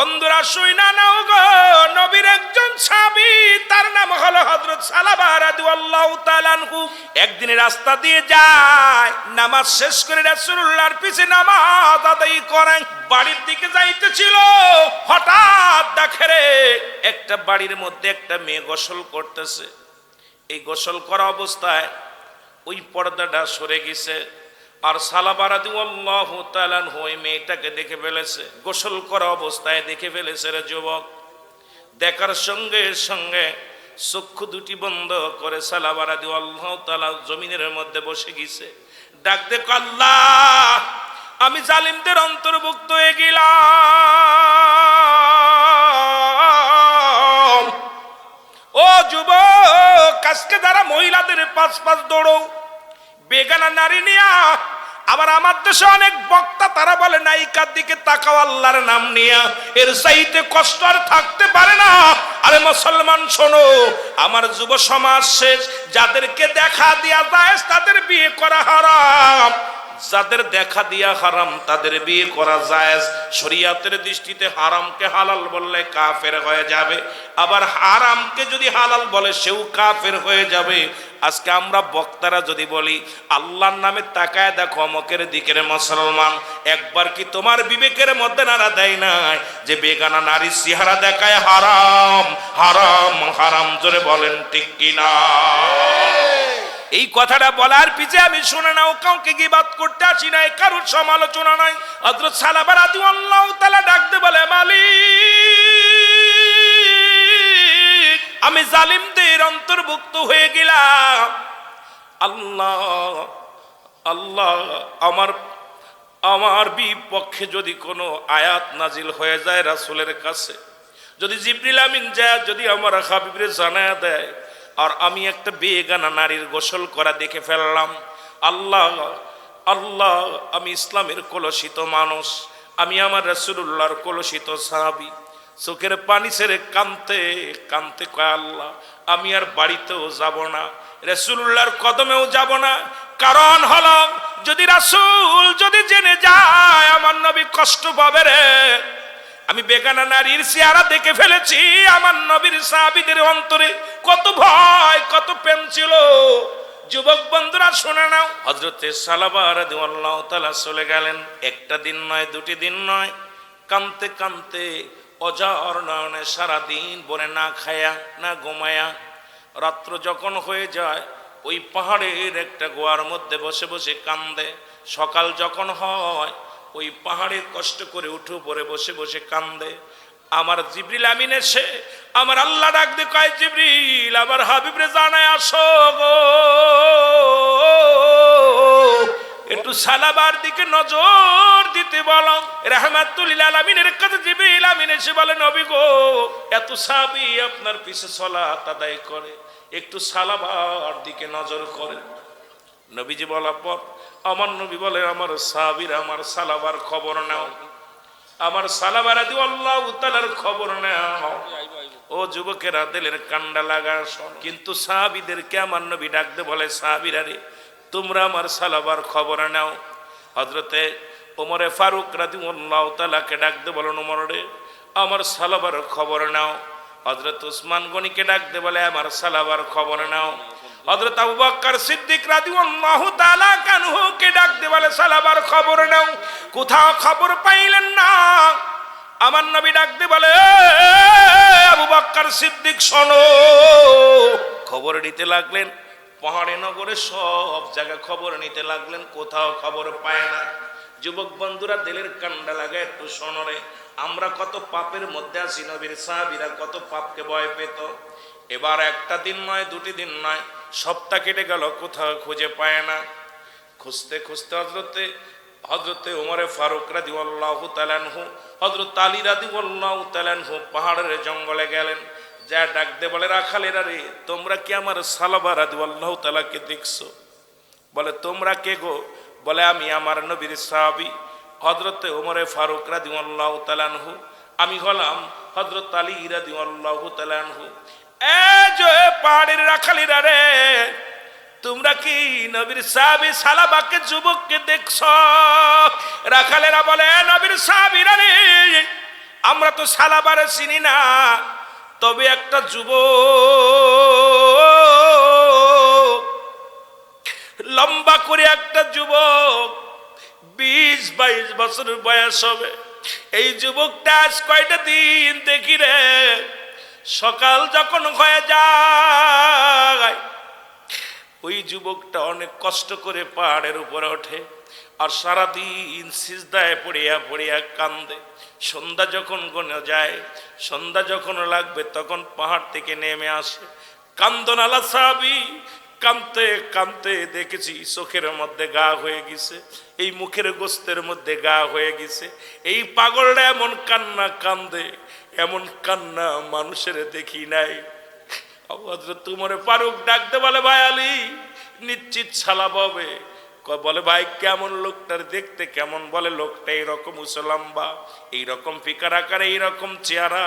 বন্ধুরা শুইনা নাও গো, নবীর একজন সাহাবী, তার নাম হলো হযরত সালাবা রাদিয়াল্লাহু তাআলা আনহু। একদিন রাস্তা দিয়ে যায়, নামাজ শেষ করে রাসূলুল্লাহর পিছে নামাজ আদায় করেন। বাড়ির দিকে যাইতেছিল, হঠাৎ দেখে রে একটা বাড়ির মধ্যে একটা মেয়ে গোসল করতেছে। এই গোসল করা অবস্থায় ওই পর্দাটা সরে গেছে, আর সালাবা রাদিয়াল্লাহু তাআলা আনহু ওই মেয়েটাকে দেখে ফেলেছে, গোসল করা অবস্থায় দেখে ফেলেছে। রে যুবক, দেখার সঙ্গে সঙ্গে চক্ষু দুটি বন্ধ করে সালাবা রাদিয়াল্লাহু তাআলা জমিনের মধ্যে বসে গেছে। ডাক দেখ, আল্লাহ, আমি জালিমদের অন্তর্ভুক্ত হয়ে গেলাম। ও যুবক, আজকে যারা মহিলাদের পাশ পাশ দৌড়ো, বেগানা নারী নিয়া, আবার আমার দেশে অনেক বক্তা তারা বলে নায়িকার দিকে তাকাও আল্লাহর নাম নিয়া, এর চাইতে কষ্ট আর থাকতে পারে না। আরে মুসলমান শোনো, আমার যুব সমাজ শেষ। যাদেরকে দেখা দিয়া যায় তাদের বিয়ে করা হারাম, যাদের দেখা দিয়া হারাম তাদের বিয়ে করা জায়েজ। শরীয়তের দৃষ্টিতে হারামকে হালাল বললে কাফের হয়ে যাবে, আবার হারামকে যদি হালাল বলে সেও কাফের হয়ে যাবে। আজকে আমরা বক্তারা যদি বলি আল্লাহর নামে তাকায় দেখো অমকের দিকের মুসলমান, একবার কি তোমার বিবেকের মধ্যে নাড়া দেয় নাই যে বেগানা নারী চেহারা দেখায় হারাম হারাম হারাম? জোরে বলেন ঠিক কিনা? এই কথাটা বলার পিছে আমি শুনে নাও, কাউকে গীবাত করতে আসি নাই, কারোর সমালোচনা নাই। হযরত সালাবা রাদিয়াল্লাহু তাআলা ডাকতে বলে, মালিক, আমি জালিমদের অন্তর্ভুক্ত হয়ে গেলাম। আল্লাহ আল্লাহ, আমার বিপক্ষে যদি কোনো আয়াত নাজিল হয়ে যায় রাসূলের কাছে, যদি জিবরিল আমিন যায় যদি আমার হাবিবরে জানায়া দেয়, আর আমি একটা বেগানা নারীর গোসল করা দেখে ফেললাম, আল্লাহ আল্লাহ, আমি ইসলামের কলুষিত মানুষ, আমি আমার রাসূলুল্লাহর কলুষিত সাহাবী, চোখের পানি ছেড়ে কাঁদতে কাঁদতে কয়, আল্লাহ, আমি আর বাড়িতেও যাব না, রাসূলুল্লাহর কদমেও যাব না। কারণ হলো, যদি রাসূল যদি জেনে যায় আমার নবী কষ্ট পাবে রে। আমি বেগানা নারীর চেহারা দেখে ফেলেছি, আমার নবীর সাহাবীদের অন্তরে কত ভয় কত প্রেম ছিল। যুবক বন্ধুরা শুনে নাও, হযরতে সালাবা রাদিয়াল্লাহু তাআলা চলে গেলেন। একটা দিন নয়, দুটি দিন নয়, কাঁদতে কাঁদতে অজার নয়নে সারাদিন বনে না খায়া না ঘুমায়া, রাত্র যখন হয়ে যায় ওই পাহাড়ের একটা গোয়ার মধ্যে বসে বসে কান্দে। সকাল যখন হয় ওই পাহাড়ে কষ্ট করে উঠে পড়ে বসে বসে কান্দে। আমার জিবরিল আমিন এসে আমার আল্লাহ ডাক দিয়ে কয়, জিবরিল, আমার হাবিবরে জানায় আসো গো, একটু সালাবার দিকে নজর দিতে বলো। রাহমাতুল লিল আলামিনের কাছে জিবরিল আমিন এসে বলে, নবী গো, এত সাহাবী আপনার পিছে সালাত আদায় করে, একটু সালাবার দিকে নজর করে। নবীজি বলার পর আমার নবী বলে, আমার সাহাবীরা আমার সালাবার খবর নাও, আমার সালাবা রাদিয়াল্লাহু তাআলার খবর নাও। ও যুবকেরা, দিলের কান্ডা লাগা শোন। কিন্তু সাহাবীদেরকে আমার নবী ডাকতে বলে, সাহাবীরা রে, তোমরা আমার সালাবার খবর নাও। হযরতে ওমরে ফারুক রাদিয়াল্লাহু তাআলাকে ডাকতে বলেন, ওমর রে, আমার সালাবার খবর নাও। হযরত উসমান গনিকে ডাকতে বলে, আমার সালাবার খবর নাও। হযরত আবু বকর সিদ্দিক রাদিয়াল্লাহু তাআলা আনহুকে ডাকতে বলে, সালাবার খবর নাও। কোথাও খবর পাইলেন না, আমার নবী ডাকতে বলে, আবু বকর সিদ্দিক শোনো। খবর নিতে লাগলেন, পাহাড়ে নগরে সব জায়গায় খবর নিতে লাগলেন, কোথাও খবর পায় না। যুবক বন্ধুরা, দিলের কান্ডা লাগে, একটু শোনো রে, আমরা কত পাপের মধ্যে আছি, নবীর সাহাবীরা কত পাপকে ভয় পেত। এবার একটা দিন নয়, দুটি দিন নয়, সপ্তাহ কেটে গেল, কোথাও খুঁজে পায় না। খুঁজতে খুঁজতে হযরতে ওমরে ফারুক রাদিয়াল্লাহু তাআলা আনহু, হযরত আলী রাদিয়াল্লাহু তাআলা আনহু পাহাড়ের জঙ্গলে গেলেন। যা ডাকতে বলে, রাখালেরা রে, তোমরা কি আমার সালাবা রাদিয়াল্লাহু তাআলাকে দেখছো? বলে, তোমরা কে গো? বলে, আমি আমার নবীর সাহাবী হযরতে ওমরে ফারুক রাদিয়াল্লাহু তাআলা আনহু, আমি হলাম হযরত আলী রাদিয়াল্লাহু তাআলা আনহু। এই যে পাহাড়ের রাখালিরা রে, তোমরা কি নবীর সাহাবী সালাবাকে যুবককে দেখছো? রাখালেরা বলে, নবীর সাহাবীরা রে, আমরা তো সালাবারে চিনি না, তবে একটা যুবক লম্বা করে একটা যুবক 20-22 বছরের বয়স হবে। এই যুবকটা আজ কয়টা দিন দেখি রে, সকাল যখন হয়ে যায় ওই যুবকটা অনেক কষ্ট করে পাহাড়ের উপরে ওঠে আর সারাদিন সিজদায় পড়িয়া পড়িয়া কান্দে। সন্ধ্যা যখন গনে যায়, সন্ধ্যা যখন লাগবে তখন পাহাড় থেকে নেমে আসে। কান্দনালা সাহাবী কাঁদতে কাঁদতে দেখেছি চোখের মধ্যে গা হয়ে গেছে, এই মুখের গোস্তের মধ্যে গা হয়ে গেছে। এই পাগলটা এমন কান্না কান্দে, এমন কান্না মানুষের দেখি নাই। তোমার ফারুক ডাকতে বলে, ভাই আলী নিশ্চিত সালাব হবে। বলে ভাই কেমন লোকটার দেখতে কেমন? বলে লোকটা এইরকম উসলম্বা, এইরকম ফিকার আকারে, এইরকম চেহারা।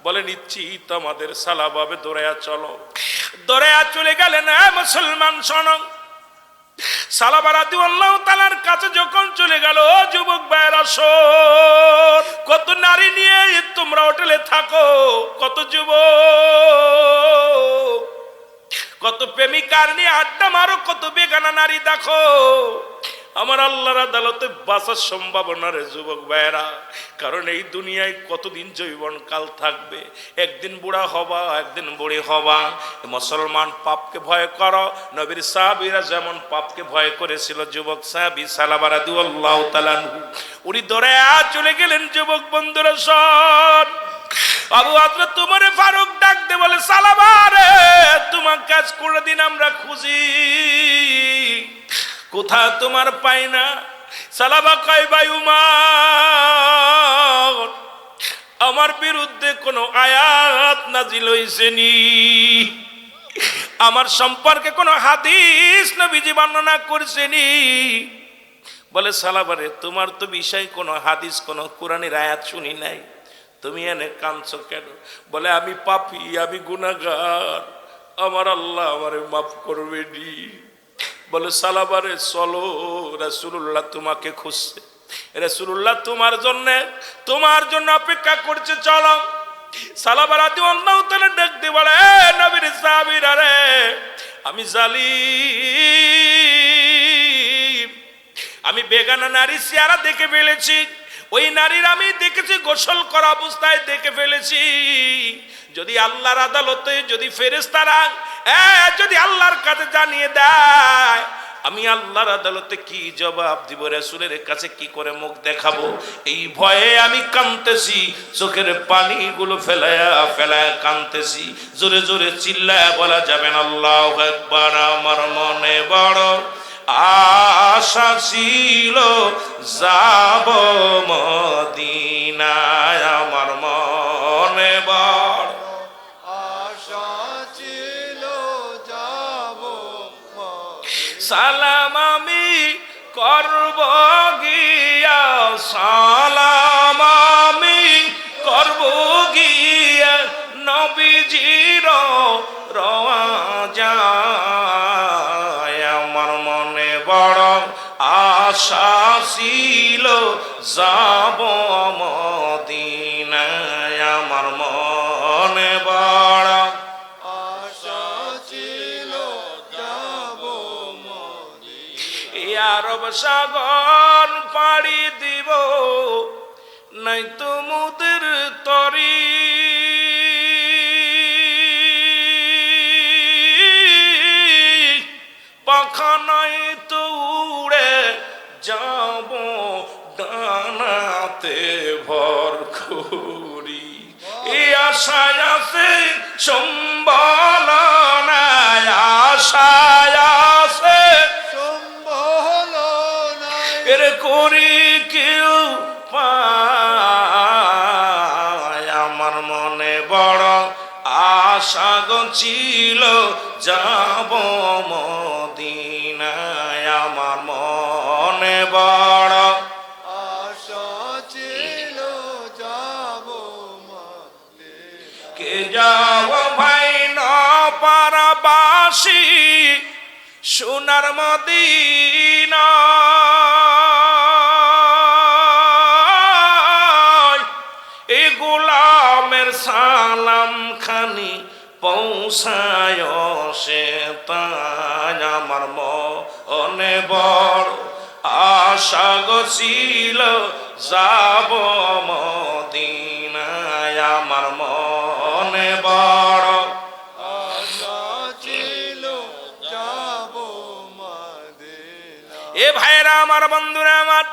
বলে নিশ্চিত আমাদের সালাব হবে, দৌড়াইয়া চলো। দৌড়াইয়া চলে গেলেন। মুসলমান শোনো, সালাবা রাদিয়াল্লাহু তাআলার কাছে যখন চলে গেল, যুবক ভাইরা শোন, কত নারী নিয়ে তোমরা হোটেলে থাকো, কত যুবক, কত প্রেমিকার নিয়ে আড্ডা মারো, কত বেগানা নারী দেখো। আমার আল্লাহর আদালতে বাঁচার সম্ভাবনা রে যুবক ভাইরা, কারণ এই দুনিয়ায় কতদিন যৌবন কাল থাকবে, একদিন বুড়া হবা, একদিন বুড়ি হবা। মুসলমান পাপকে ভয় করো, নবীর সাহাবীরা যেমন পাপকে ভয় করেছিল, যুবক সাহাবী সালাবা রাদিয়াল্লাহু তাআলা উনি দৌড়ায়া চলে গেলেন। যুবক বন্ধুরা শোন, আবু হযরত তোমার ফারুক ডাকতে বলে, সালাবা রে তোমার কাজ করে দিন আমরা খুঁজি, কোথা তোমার পাই না। সালাবা কয়, ভাই উমর, আমার বিরুদ্ধে কোনো আয়াত নাজিল হইছে নি, আমার সম্পর্কে কোনো হাদিস নবীজি বর্ণনা করছেনি। বলে সালাবারে তোমার তো বিষয় কোনো হাদিস কোনো কোরআনের আয়াত শুনি নাই, তুমি এনে কাঁদছো কেন? বলে আমি পাপী, আমি গুনাহগার, আমার আল্লাহ আমারে মাফ করবে নি। বলে সালাবারে চলো, রাসূলুল্লাহ তোমাকে খুঁজছে, রাসূলুল্লাহ তোমার জন্য অপেক্ষা করছে, চলো। সালাবা রাদিয়াল্লাহু তাআলা ডাকতে বলে, নবীর সাহাবীরা রে, আমি জালিম, আমি বেগানা নারী চেহারা দেখে ফেলেছি, ওই নারীর আমি দেখেছি গোসল করা অবস্থায় দেখে ফেলেছি। যদি আল্লাহর আদালতে যদি ফেরেশতারা যদি আল্লাহর কাছে জানিয়ে দেয়, আমি আল্লাহর আদালতে কি জবাব দিব? রাসূলের কাছে কি করে মুখ দেখাবো? এই ভয়ে আমি কাঁদতেছি, চোখের পানিগুলো ফেলায়া ফেলায়া কাঁদতেছি। জোরে জোরে চিল্লায়া বলা যাবে না আল্লাহু আকবার। আমার মনে বড় আশা ছিল যাব মদিনায়, আমার মনে বড় আশা ছিল যাব। সালাম আমি করব গিয়া, সালাম আমি করব গিয়া নবীজির রওজা, বড় আশা ছিল যাব মদিনায়, আমার মনে বড় আশা ছিল যাব মদিনায়। আরব সাগর পাড়ি দিব, নাই তো মুদের তরি, পাখা নাই তো উড়ে যাব ডানাতে ভর করি। এই আশায় আছে সম্বল নাই, আশায় আছে সম্বল নাই, এর করি কেউ পায়। আমার মনে বড় আশা ছিল যাব মদিনায়, আমার মনে বড় আশা ছিল যাব মদিনায়। কে যাব ভাই না পারাবাসী সোনার মদিনা, এই সালামের সালাম খানি পৌঁছায় সে তাই আমার মনে বড় আশা গো ছিল যাব মদিনায় আমার মনে বড় আশা ছিল যাব মদিনা। এ ভাইরা আমার, বন্ধুরা আমার,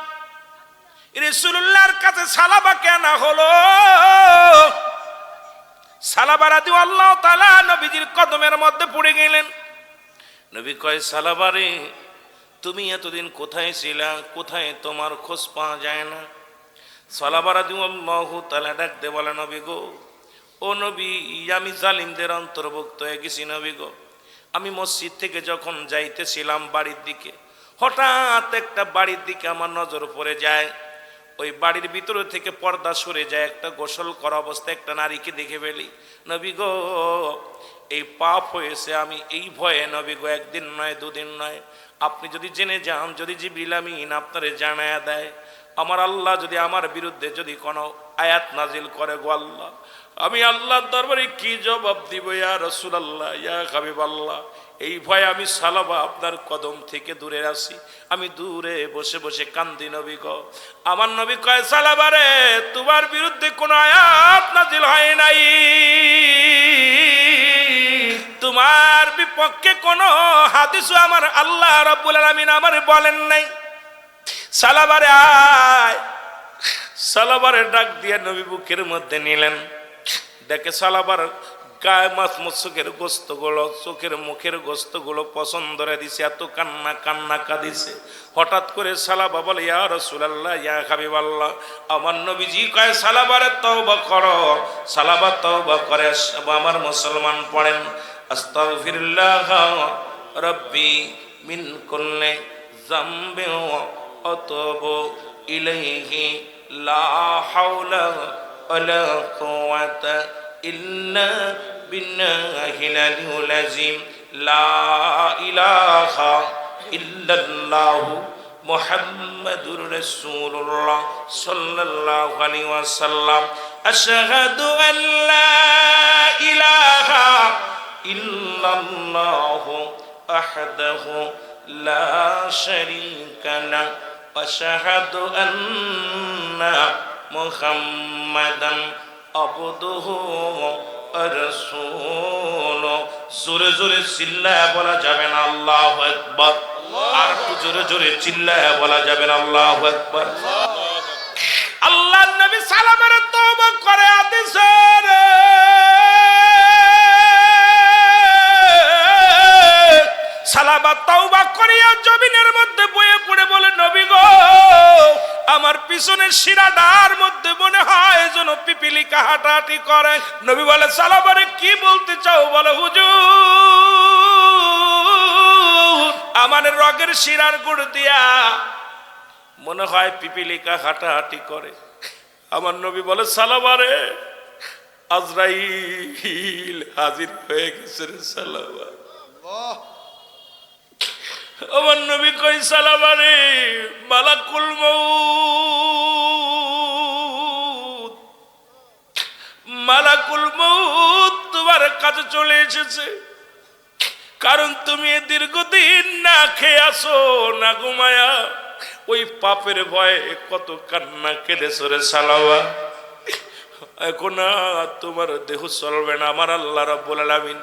রাসূলুল্লাহর কাছে সালাবা কেন হলো? সালাবা রাদিয়াল্লাহু তাআলা নবীজির কদমের মধ্যে পড়ে গেলেন। নবী কয়, সালাবারে তুমি এতদিন কোথায় ছিলা? কোথায় তোমার খোঁজ পাওয়া যায় না? সালাবা রাদিয়াল্লাহু তাআলা ডাক দে বলে, নবী গো, ও নবী, আমি জালিমদের অন্তর্ভুক্ত হয়ে গেছি নবী গো। আমি মসজিদ থেকে যখন যাইতেছিলাম বাড়ির দিকে, হঠাৎ একটা বাড়ির দিকে আমার নজর পড়ে যায়। ওই বাড়ির ভিতরে থেকে পর্দা সরে যায়, একটা গোসল করা অবস্থায় একটা নারীকে দেখে ফেলি। নবী গো, এই পাপ হয়েছে, আমি এই ভয়ে নবী গো একদিন নয় দুদিন নয়, আপনি যদি জেনে যান, যদি জিবরিল আমিন আপনারে জানায়া দেয়, আমার আল্লাহ যদি আমার বিরুদ্ধে যদি কোনো আয়াত নাজিল করে গো আল্লাহ, আমি আল্লাহর দরবারে কি জবাব দিব ইয়া রাসূলুল্লাহ, ইয়া হাবিবাল্লাহ। এই ভয়ে আমি সালাবা আপনার কদম থেকে দূরে আসি, আমি দূরে বসে বসে কান্দি নবী গো। আমার নবী কয়, সালাবারে তোমার বিরুদ্ধে কোনো আয়াত নাজিল হয় নাই, তোমার বিপক্ষে কোনো হাদিসও আমার আল্লাহ রাব্বুল আলামিন আমারে বলেন নাই। সালাবারে আয়। সালাবারে ডাক দিয়ে নবী বুকের মধ্যে নিলেন। দেখে সালাবার গায়ে মাছ চোখের গোস্তগুলো, চোখের মুখের গোস্তগুলো পছন্দ করে দিছে, এত কান্না কাঁদিছে। হঠাৎ করে সালাবা বলে, ইয়া রাসূলুল্লাহ, ইয়া হাবিবাল্লাহ, আমার নবীজি কয়, সালাবারে তওবা করো। সালাবা তওবা করে, আমার মুসলমান পড়েন, আস্তাগফিরুল্লাহ রাব্বি মিন কুল্লি যামবি ওয়া আতুবু ইলাইহি লা হাওলা ওয়ালা কুওয়াতা ইল্লা বিল্লাহিল আলিয়্যিল আযীম লা ইলাহা ইল্লাল্লাহু মুহাম্মাদুর রাসূলুল্লাহ সাল্লাল্লাহু আলাইহি ওয়াসাল্লাম। আশহাদু আল লা ইলাহা ইল্লাল্লাহু আহদাহু লা শারীকা লাহু ওয়া আশহাদু আন্না মুহাম্মাদান আবদুহু ওয়া রাসূলুহু। জোরে জোরে চিল্লায়া বলা যাবে না আল্লাহু আকবার? আর একটু জোরে জোরে চিল্লায়া বলা যাবে না আল্লাহু আকবার? আল্লাহর নবী সালামের তওবা করে আদিসের সালাবা তওবা করিয়া জমিনের মধ্যে বয়ে পড়ে বলে, নবী গো, আমার পিছনের শিরাটার মধ্যে মনে হয় যেন পিপিলিকা হাঁটাহাঁটি করে। নবী বলে, সালাবারে কি বলতে চাও? বলে, হুজুর, আমার রগের শিরার গুড় দিয়া মনে হয় পিপিলিকা হাঁটাহাঁটি করে। আমার নবী বলে, সালাবারে আজরাইল হাজির হয়ে গেছে রে সালাবা। আমার নবী কই, সালাবারে মালাকুল মউত, মালাকুল মউত তোমার কাছে চলে এসেছে, কারণ তুমি দীর্ঘদিন না খেয়ে আসো না ঘুমায়া, ওই পাপের ভয়ে কত কান্না কেঁদেছো রে সালাবা। এখন তোমার দেহ চলবে না। আমার আল্লাহ রাব্বুল আলামিন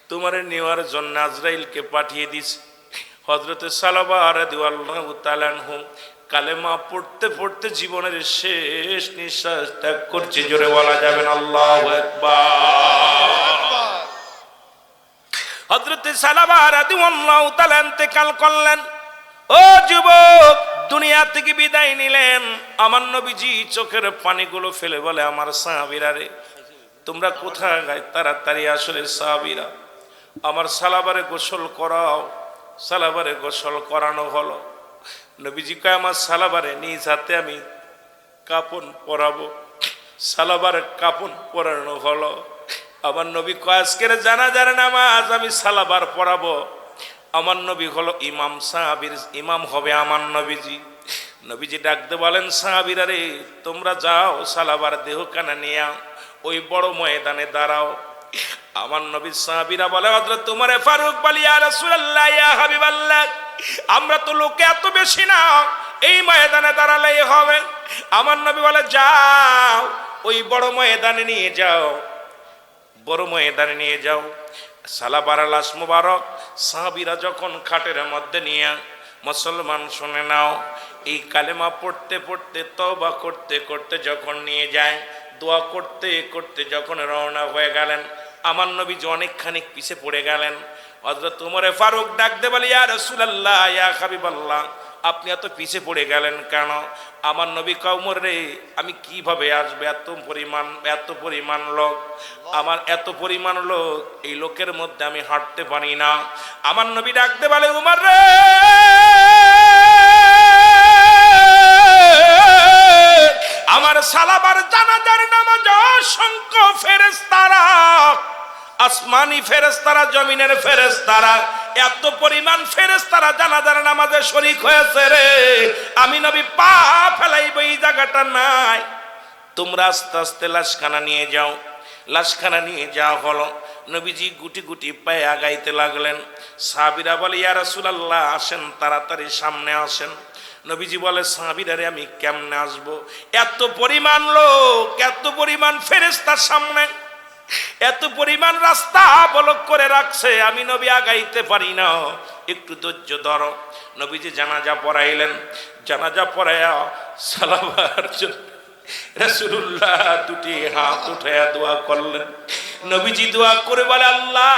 তোমারে নেওয়ার জন্য আজরাইলকে পাঠিয়ে দিছে। হযরতে সালাবা রাদিয়াল্লাহু তাআলা আনহু কালেমা পড়তে পড়তে জীবনের শেষ নিঃশ্বাস ত্যাগ করছে। জোরে বলা যাবে না আল্লাহু আকবার? হযরতে সালাবা রাদিয়াল্লাহু তাআলা ইন্তেকাল করলেন। ও যুবক, দুনিয়া থেকে বিদায় নিলেন। আমার নবীজি চোখের পানিগুলো ফেলে বলে, আমার সাহাবীরা রে, তোমরা কোথায় গায়? তাড়াতাড়ি আসলে সাহাবীরা, আমার সালাবারে গোসল করাও। সালাবারে গোসল করানো হলো। নবীজি কয়, আমার সালাবারে নিজ হাতে আমি কাপন পরাবো। সালাবারে কাপন পরানো হলো। আমার নবী কয়, আজকের জানাজার নামাজ আমি সালাবার পড়াবো। আমার নবী হলো ইমাম, সাহাবীর ইমাম হবে আমার নবীজি। নবীজি ডাকতে বলেন সাহাবীরা রে, তোমরা যাও সালাবার দেহখানা নিয়ে ওই বড় ময়দানে দাঁড়াও। আমার নবী সাহাবীরা বলে হযরত উমর ফারুক বলি ইয়া রাসূলুল্লাহ ইয়া হাবিবাল্লাহ, আমরা তো লোকে এত বেশি না, এই ময়দানে দাঁড়ালেই হবে। আমার নবী বলে যাও ওই বড় ময়দানে নিয়ে যাও, বড় ময়দানে নিয়ে যাও। সালাবার লাশ মুবারক সাহাবীরা যখন খাটের মধ্যে নিয়ে, মুসলমান শুনে নাও, এই কালেমা পড়তে পড়তে তওবা করতে করতে যখন নিয়ে যায়, দোয়া করতে করতে যখন রওনা হয়ে গেলেন, আমার নবীজি অনেকখানি পিছে পড়ে গেলেন। হযরত উমর ফারুক ডাকতে বলে ইয়া রাসূলুল্লাহ ইয়া হাবিবাল্লাহ, আপনি এত পিছে পড়ে গেলেন কেন? আমার নবী কয় উমর রে, আমি কিভাবে আসবে? এত পরিমাণ লোক, আমার এত পরিমাণ লোক, এই লোকের মধ্যে আমি হাঁটতে পারি না। আমার নবী ডাকতে বলে উমর রে, আমার সালাবার জানাজার নামাজ অসংখ্য ফেরেশতারা, আসমানি ফেরেশতারা, জমিনের ফেরেশতারা, এত পরিমাণ ফেরেশতারা জানাজার নামাজে শরীক হয়েছে রে, আমি নবী পা ফেলাইব এই জায়গাটা নাই। তোমরা আস্তে আস্তে লাশখানা নিয়ে যাও। লাশখানা নিয়ে যাওয়া হলো। নবীজি গুটি গুটি পায়ে আগাইতে লাগলেন। সাহাবীরা বলে ইয়া রাসূলুল্লাহ, আসেন তাড়াতাড়ি সামনে আসেন। নবীজি বলে সাহাবীরা রে, আমি কেমনে আসবো? এত পরিমাণ লোক, এত পরিমাণ ফেরেশতার সামনে, এত পরিমাণ রাস্তা ব্লক করে রাখছে, আমি নবী আগাইতে পারি না, একটু ধৈর্য ধরো। নবীজি জানাজা পড়াইলেন। জানাজা পড়াইয়া সালাবার জন্য রাসূলুল্লাহ দুটি হাত উঠাইয়া দোয়া করলেন। নবীজি দোয়া করে বলে আল্লাহ,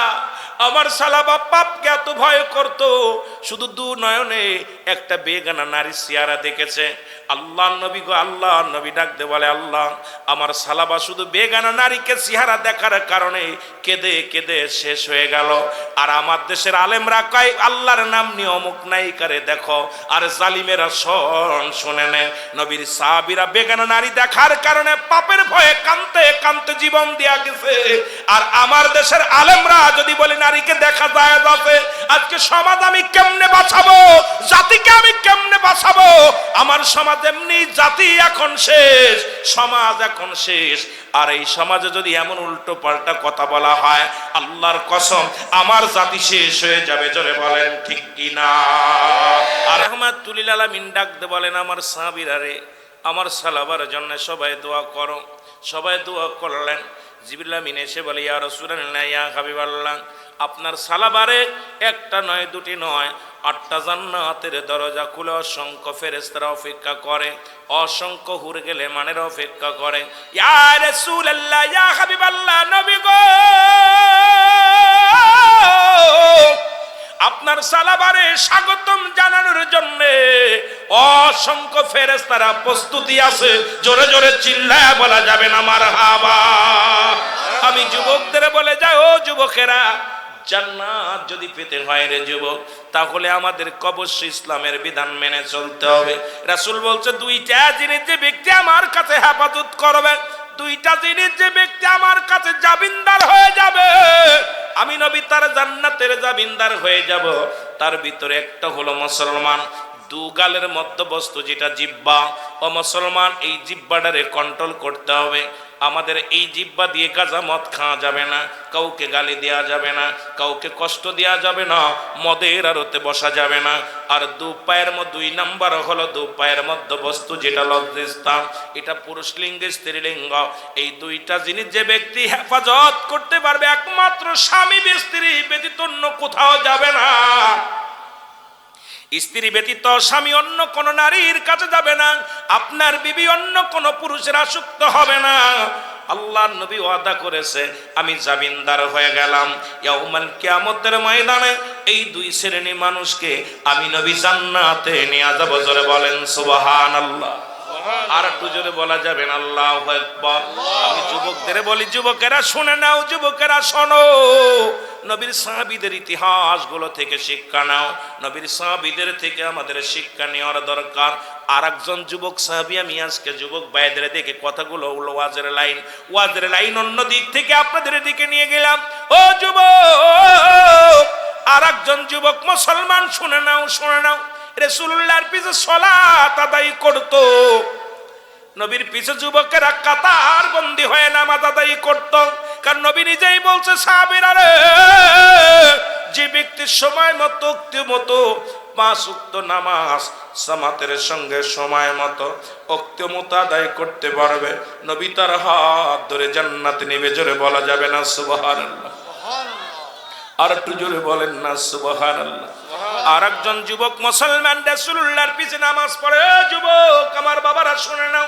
আমার সালাবা পাপকে এত ভয় করতো, শুধু দু নয়নে একটা বেগানা নারী চেহারা দেখেছে। আল্লাহ নবী গো, আল্লাহ নবী ডাকতে বলে আল্লাহ, আমার সালাবা শুধু বেগানা নারীকে চেহারা দেখার কারণে কেঁদে কেঁদে শেষ হয়ে গেল। আর আমার দেশের আলেমরা কয় আল্লাহর নাম নিয়ে অমুক নায়িকারে দেখো, আর জালিমেরা শুনে নে, নবীর সাহাবীরা বেগানা নারী দেখার কারণে পাপের ভয়ে কাঁদতে কাঁদতে জীবন দিয়া গেছে। আর আমার দেশের আলেমরা যদি বলে নারীকে দেখা যায় যাবে, আজকে সমাজ আমি কেমনে বাঁচাবো? জাতিকে আমি কেমনে বাঁচাবো? আমার সমাজ এমনি, জাতি এখন শেষ, সমাজ এখন শেষ। আর এই সমাজে যদি এমন উল্টো পাল্টা কথা বলা হয়, আল্লাহর কসম আমার জাতি শেষ হয়ে যাবে। জোরে বলেন ঠিক কিনা? আর রাহমাতুল লিল আলামিন ডাকতে বলেন আমার সাহাবীরা রে, আমার সালাবার জন্য সবাই দোয়া করো। সবাই দোয়া করলেন। জিবরিল আমিন এসে বলে ইয়া রাসূলুল্লাহ ইয়া হাবিবাল্লাহ, আপনার সালাবারে একটা নয়, দুটি নয়, 8টা জান্নাতের দরজা খুলে অসংখ্য ফেরেশতারা অপেক্ষা করে, অসংখ্য হুর গেলে মানের অপেক্ষা করে। ইয়া রাসূলুল্লাহ ইয়া হাবিবাল্লাহ, নবী গো, আপনার সালাবারে স্বাগতম জানানোর জন্য অসংখ্য ফেরেশতারা প্রস্তুতি আছে। জোরে জোরে চিল্লায়া বলা যাবে না মারহাবা। আমি যুবকদের বলে যাই, ও যুবকেরা, জান্নাত যদি পেতে হয় রে যুবক, তাহলে আমাদের অবশ্যই ইসলামের বিধান মেনে চলতে হবে। রাসূল বলছে দুইটা জিনিস যে ব্যক্তি আমার কাছে হেফাজত করবে, দুইটা জিনিস যে ব্যক্তি আমার কাছে জামিনদার হয়ে যাবে, আমি নবী তার জান্নাতের জামিনদার হয়ে যাব। তার ভিতরে একটা হলো মুসলমান। দু গালের মধ্যবস্তু যেটা জিহ্বা, ও মুসলমান, এই জিহ্বাটারে কন্ট্রোল করতে হবে। আমাদের এই জিহ্বা দিয়ে গাঁজা মদ খাওয়া যাবে না, কাউকে গালি দেওয়া যাবে না, কাউকে কষ্ট দেওয়া যাবে না, মদের আড়তে বসা যাবে না। আর দু পায়ের মধ্যে 2 নাম্বার হলো দু পায়ের মধ্যবস্তু যেটা লজ্জাস্থান, এটা পুরুষ লিঙ্গ স্ত্রীলিঙ্গ। এই দুইটা জিনিস যে ব্যক্তি হেফাজত করতে পারবে, একমাত্র স্বামী স্ত্রী ব্যতীত অন্য কোথাও যাবে না। স্ত্রী ব্যতীত স্বামী অন্য কোন নারীর কাছে যাবে না, আপনার বিবি অন্য কোন পুরুষের আসক্ত হবে না। আল্লাহর নবী ওয়াদা করেছে, আমি জামিনদার হয়ে গেলাম ইয়াউমাল কিয়ামতের ময়দানে এই দুই শ্রেণী মানুষকে আমি নবী জান্নাতে নিয়ে যাব। জোরে বলেন সুবহানাল্লাহ। আর একটু জোরে বলা যাবেন আল্লাহু আকবার। আমি যুবকদের বলি, যুবকেরা শুনে নাও, যুবকেরা শোনো, নবীর সাহাবীদের ইতিহাসগুলো থেকে শিক্ষা নাও। নবীর সাহাবীদের থেকে আমাদের শিক্ষা নেওয়ার দরকার। আর একজন যুবক সাহাবী, আমি আজকে যুবক ভাইদের দেখে কথাগুলো হলো ওয়াজের লাইন অন্য দিক থেকে আপনাদের দিকে নিয়ে গেলাম। ও যুবক, আর একজন যুবক মুসলমান শুনে নাও, শুনে নাও, রাসূলুল্লাহর পিছে সালাত আদায় করত। নবীর পিছে যুবকেরা কাতার বন্দী হয়ে নামাজ আদায় করত। কারণ নবী নিজেই বলছে, সাহাবীরা রে, যে ব্যক্তি সময় মতো মতো 5 ওয়াক্ত নামাজ জামাতের সঙ্গে সময় মতো মতো আদায় করতে পারবে, নবী তার হাত ধরে জান্নাতে নেবে। জোরে বলা যাবে না সুবহানাল্লাহ? আর একটু জোরে বলেন না সুবহানাল্লাহ? আর একজন যুবক মুসলমান রাসূলুল্লাহর পিছে নামাজ পড়ে। যুবক আমার বাবারা শুনে নাও,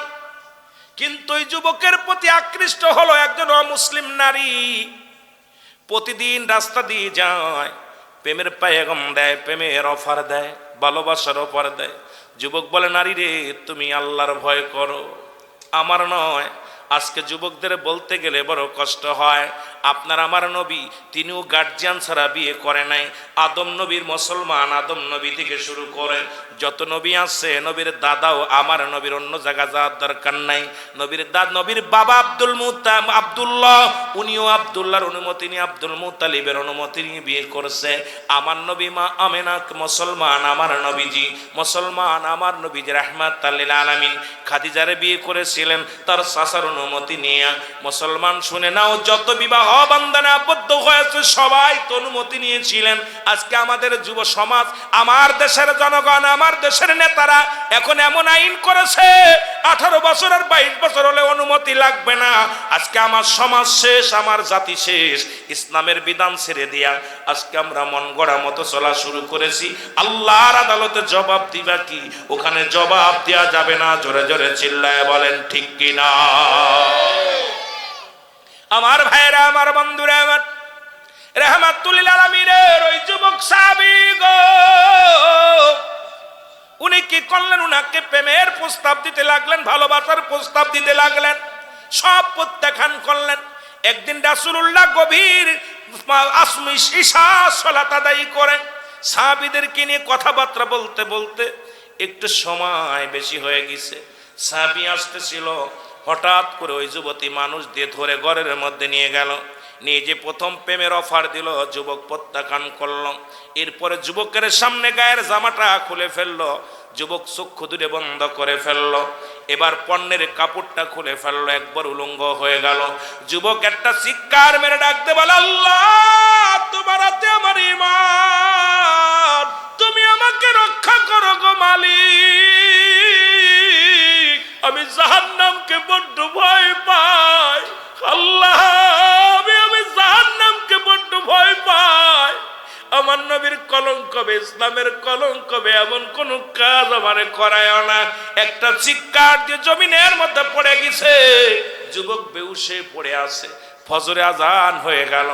কিন্তু ওই যুবকের প্রতি আকৃষ্ট হলো একজন অমুসলিম নারী। প্রতিদিন রাস্তা দিয়ে যায়, প্রেমের পায়গাম দেয়, প্রেমের অফার দেয়, ভালোবাসার অফার দেয়। যুবক বলে, নারী রে, তুমি আল্লাহর ভয় করো, আমার নয়। আজকে যুবকদের বলতে গেলে বড় কষ্ট হয়। আপনার আমার নবী, তিনিও গার্জিয়ান ছাড়া বিয়ে করে নাই। আদম নবীর মুসলমান, আদম নবী থেকে শুরু করে যত নবী আছে, নবীর দাদাও আমার নবীর, অন্য জায়গা যাওয়ার দরকার নাই। নবীর বাবা আব্দুল্লাহ, উনিও আব্দুল্লাহর অনুমতি নিয়ে, আব্দুল মুত্তালিবের অনুমতি নিয়ে বিয়ে করছে। আমার নবী মা আমেনা মুসলমান, আমার নবীজি মুসলমান, আমার নবীজি রাহমাতুল লিল আলামিন খাদিজারে বিয়ে করেছিলেন তার চাচার অনুমতি নিয়ে। মুসলমান শুনে নাও, যত বিবাহ বন্ধনে আবদ্ধ হয়েছে সবাই তো অনুমতি নিয়েছিলেন। আজকে আমাদের যুব সমাজ, আমার দেশের জনগণ, আমার দেশের নেতারা এখন এমন আইন করেছে 18 বছর আর 22 বছর হলে অনুমতি লাগবে না। আজকে আমার সমাজ শেষ, আমার জাতি শেষ। ইসলামের বিধান ছেড়ে দিয়া আজকে আমরা মন গড়া মতো চলা শুরু করেছি। আল্লাহর আদালতে জবাব দিবা কি? ওখানে জবাব দেওয়া যাবে না। জোরে জোরে চিল্লায় বলেন ঠিক কিনা? আমার ভাইরা, আমার বন্ধুরা, আমার রাহমাতুল লিল আলামিনের ওই যুবক সাহাবী গো, উনি কি করলেন? উনাকে প্রেমের প্রস্তাব দিতে লাগলেন, ভালোবাসার প্রস্তাব দিতে লাগলেন, সব প্রত্যাখ্যান করলেন। একদিন রাসূলুল্লাহ গভীর ঈশা সালাত আদায় করেন, সাহাবীদেরকে নিয়ে কথাবার্তা বলতে বলতে একটু সময় বেশি হয়ে গেছে। সাহাবী আসতেছিল, হঠাৎ করে ওই যুবতী মানুষ দিয়ে ধরে ঘরের মধ্যে নিয়ে গেল। নিয়ে যে প্রথম প্রেমের অফার দিল, যুবক প্রত্যাখ্যান করল। এরপরে যুবকের সামনে গায়ের জামাটা খুলে ফেললো, যুবক চক্ষু দুটো বন্ধ করে ফেললো। এবার পণ্যের কাপড়টা খুলে ফেললো, একবার উলঙ্গ হয়ে গেল। যুবক একটা চিৎকার মেরে ডাকতে বলে, আল্লাহ তোমার হাতে আমার ঈমান, তুমি আমাকে রক্ষা করো গো মালিক, আমি জাহান্নামকে বড্ড ভয় পাই। আল্লাহ, আমি জাহান্নামকে বড্ড ভয় পাই। আমার নবীর কলঙ্ক হবে, ইসলামের কলঙ্ক হবে, এমন কোন কাজ আমারে করায় না। একটা চিৎকার দিয়ে জমিনের মধ্যে পড়ে গেছে। যুবক বেহুশে পড়ে আছে। ফজরে আজান হয়ে গেল।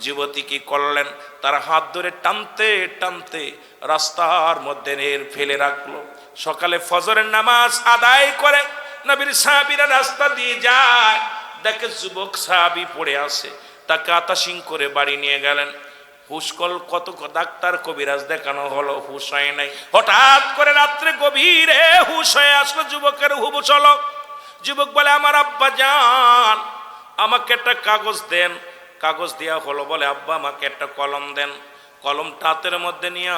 যুবতী কি করলেন? তার হাত ধরে টানতে টানতে রাস্তার মধ্যে ফেলে রাখলো। সকালে ফজরের নামাজ আদায় করে নবীর সাহাবীরা রাস্তা দিয়ে যায়, দেখে যুবক সাহাবী পড়ে আছে। তাকে আতাসিং করে বাড়ি নিয়ে গেলেন। হুসকল কত ডাক্তার কবিরাজ দেখানো হলো, হুশ হয় নাই। হঠাৎ করে রাত্রে গভীরে হুশ হয়ে আসলো যুবকের। হুবুস হলো। যুবক বলে, আমার আব্বা জান, আমাকে একটা কাগজ দেন। কাগজ দেওয়া হলো। বলে, আব্বা আমাকে একটা কলম দেন। কলমটা হাতের মধ্যে নিয়ে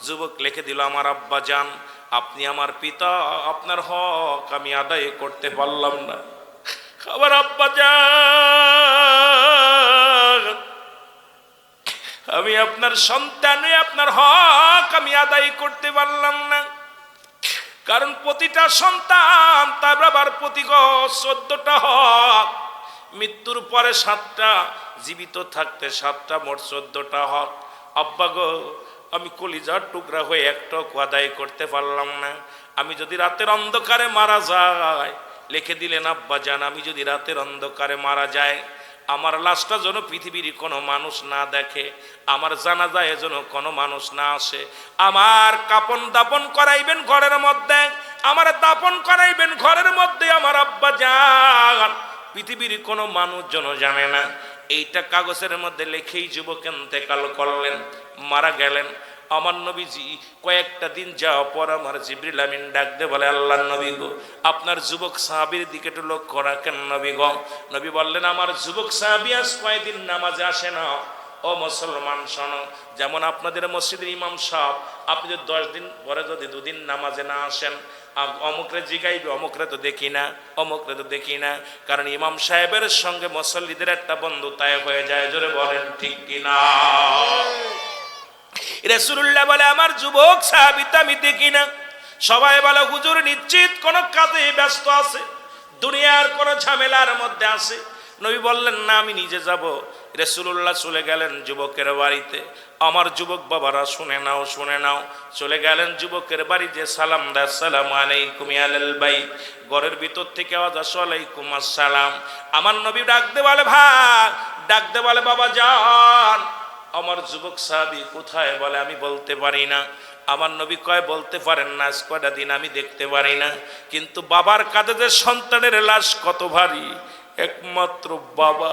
যুবক লিখে দিল, আমার আব্বা জান, আপনি আমার পিতা, আপনার হক আমি আদায় করতে পারলাম না। আমার আব্বা জান, আমি আপনার সন্তান, আপনার হক আমি আদায় করতে পারলাম না। কারণ প্রতিটা সন্তান তার বাবার প্রতি 14টা হক, মৃত্যুর পরে 7টা, জীবিত থাকতে 7টা, মোট 14টা হক। আব্বা গো, আমি কলিজার টুকরা হয়ে একটা আদায় করতে পারলাম না। আমি যদি রাতের অন্ধকারে মারা যাই, লিখে দিলেন আব্বা জান, আমি যদি রাতের অন্ধকারে মারা যাই, আমার লাশটা যেন পৃথিবীর কোনো মানুষ না দেখে, আমার জানাজায় যেন কোনো মানুষ না আসে। আমার কাপন দাপন করাইবেন ঘরের মধ্যে, আমার দাপন করাইবেন ঘরের মধ্যে, আমার আব্বা জান, পৃথিবীর কোনো মানুষ যেন জানে না। এইটা কাগজের মধ্যে লিখেই যুবক ইন্তেকাল করলেন, মারা গেলেন। আমার নবীজি কয়েকটা দিন যাওয়ার পর আমার জিবরিল আমিন ডাক দে বলে, আল্লাহর নবী গো, আপনার যুবক সাহাবীর দিকে একটু লক্ষ্য রাখেন নবী গো। নবী বললেন, আমার যুবক সাহাবী আজ কয়েকদিন নামাজে আসে না, ও মুসলমান শোনো, যেমন আপনাদের মসজিদের ইমাম সাহেব, আপনি যদি 10 দিন পরে যদি 2 দিন নামাজে না আসেন, অমুকরে জিগাইবে, অমুকরে তো দেখি না, অমুকরে তো দেখি না, কারণ ইমাম সাহেবের সঙ্গে মুসল্লিদের একটা বন্ধুতায় হয়ে যায়। জোরে বলেন ঠিক কিনা? রাসূলুল্লাহ বলে আমার যুবক সাহাবী তো আমি দেখি না। সবাই বলে হুজুর নিশ্চিত কোন কাজে ব্যস্ত আছে, দুনিয়ার কোন ঝামেলার মধ্যে আছে। নবী বললেন না, আমি নিজে যাব। রাসূলুল্লাহ চলে গেলেন যুবকের বাড়িতে। আমার যুবক বাবারা শুনে নাও, শুনে নাও। চলে গেলেন যুবকের বাড়িতে, সালাম দেয়, আসসালামু আলাইকুম ইয়া আহলাল বাইত। ঘরের ভিতর থেকে আওয়াজ আসে, ওয়ালাইকুম আসসালাম। আমার নবী ডাক দে বলে ভাই, ডাক দে বলে বাবা যান। আমার যুবক সাহাবী কোথায়? বলে আমি বলতে পারি না। আমার নবী কয় বলতে পারেন না, আজ কয়টা দিন আমি দেখতে পারি না, কিন্তু বাবার কাঁধে যে সন্তানের লাশ কত ভারী একমাত্র বাবা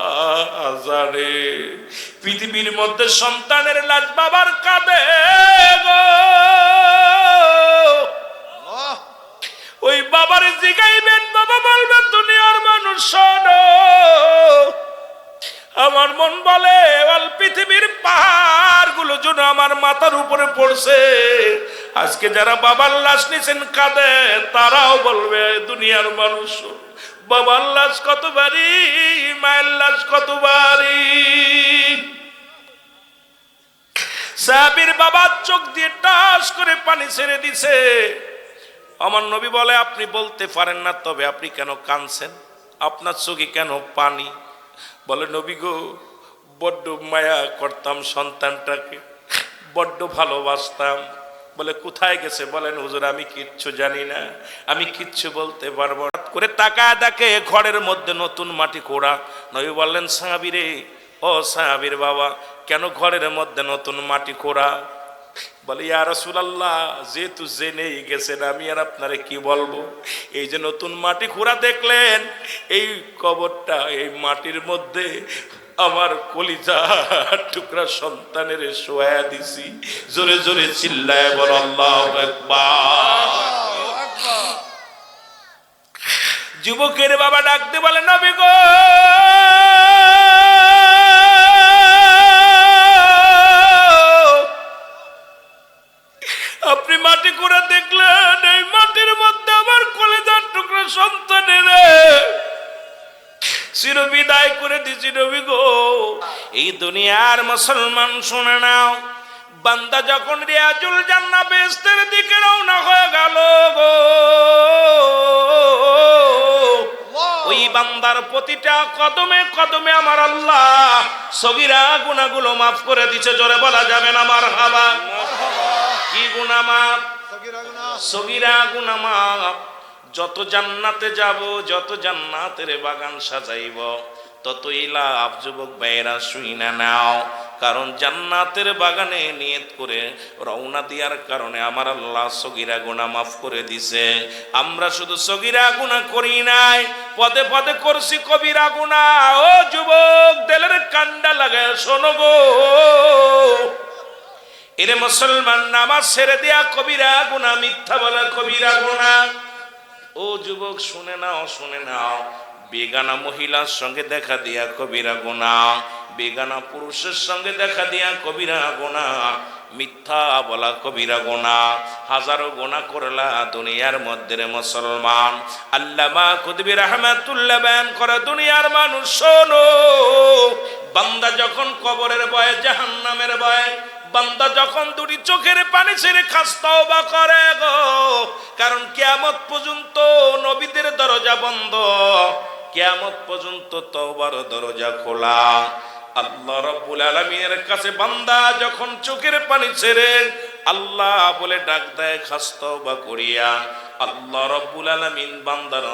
জানে। পৃথিবীর মধ্যে সন্তানের লাশ বাবার কাঁধে গো, আল্লাহ ওই বাবার জিগাইবেন, বাবা বলবেন দুনিয়ার মানুষ শোনো। আমার মন বলে অল পৃথিবীর পাহাড়গুলো যেন আমার মাথার উপরে পড়ছে। আজকে যারা বাবার লাশ নিছেন কাঁধে, তারাও বলবে দুনিয়ার মানুষ বাবার লাশ কত ভারী, মায়ের লাশ কত ভারী। সাহাবীর বাবার চোখ দিয়ে টাস করে পানি ছেড়ে দিছে। আমার নবী বলে আপনি বলতে পারেন না, তবে আপনি কেন কাঁদছেন? আপনার চোখে কেন পানি? বলে নবী গো, বড্ড মায়া করতাম সন্তানটাকে, বড্ড ভালোবাসতাম। বলে কোথায় গেছে? বলেন হুজুর আমি কিচ্ছু জানি না, আমি কিচ্ছু বলতে পারবো না। করে তাকায় দেখে ঘরের মধ্যে নতুন মাটি কোড়া। নবী বললেন সাহাবী রে, ও সাহাবীর বাবা, কেন ঘরের মধ্যে নতুন মাটি কোড়া? বলে ইয়া রাসূলুল্লাহ, যেহেতু জেনেই গেছেন আমি আর আপনারে কি বলবো। এই যে নতুন মাটি খোঁড়া দেখলেন, এই কবরটা, এই মাটির মধ্যে আমার কলিজা টুকরা সন্তানের শোয়া দিছি। জোরে জোরে চিল্লায় বল আল্লাহু আকবার। আল্লাহু আকবার। যুবকের বাবা ডাকতে বলে নবী গো, আপনি মাটি করে দেখলেন, এই মাটির মধ্যে আমার কলেজার টুকরা সন্তানের চিরবিদায় করে দিছি নবী গো। এই দুনিয়ার মুসলমান শুনে নাও, বান্দা যখন রিয়াজুল জান্নাহ বেহেশতের দিকে রওনা হয়ে গেল গো, ওই বান্দার প্রতিটা কদমে কদমে আমার আল্লাহ সগীরা গুনাহগুলো মাফ করে দিছে। জোরে বলা যাবে না মারহাবা? কি গুনাহ মাফ? সগীরা গুনাহ। সগীরা গুনাহ মাফ। যত জান্নাতে যাব, যত জান্নাতের বাগান সাজাইব, ততই লাভ। যুবক ভাইয়েরা শুইনা নাও, কারণ জান্নাতের বাগানে নিয়ত করে রওনা দেওয়ার কারণে আমার আল্লাহ সগীরা গুনাহ মাফ করে দিছে। আমরা শুধু সগীরা গুনাহ করি নাই, পদে পদে করছি কবিরা গুনাহ। ও যুবক, দিলের কান্ডা লাগায় শোনো গো, এরে মুসলমান, নামাজ ছেড়ে দেয়া কবিরা গুনাহ, মিথ্যা বলা কবিরা গুনাহ। ও যুবক শুনে নাও, শুনে নাও, বেগানা মহিলার সঙ্গে দেখা দিয়া কবিরা গুনাহ, বেগানা পুরুষের সঙ্গে দেখা দিয়া কবিরা গুনাহ, মিথ্যা বলা কবিরা গুনাহ। হাজারো গুনাহ করলা দুনিয়ার মধ্যে রে মুসলমান। আল্লামা কুতুবী রাহমাতুল্লাহ বয়ান করে, দুনিয়ার মানুষ শোনো, বান্দা যখন কবরের ভয়ে, জাহান্নামের ভয়ে, বান্দা যখন দুটি চোখের পানি ছেড়ে খাস তওবা করে গো, কারণ কিয়ামত পর্যন্ত নবীদের দরজা বন্ধ, কিয়ামত পর্যন্ত তওবার দরজা খোলা। আল্লাহ রাব্বুল আলামিনের কাছে বান্দা যখন চোখের পানি ছেড়ে আল্লাহ বলে ডাক দেয়, খাস তওবা করিয়া, আল্লাহ রাব্বুল আলামিন বান্দার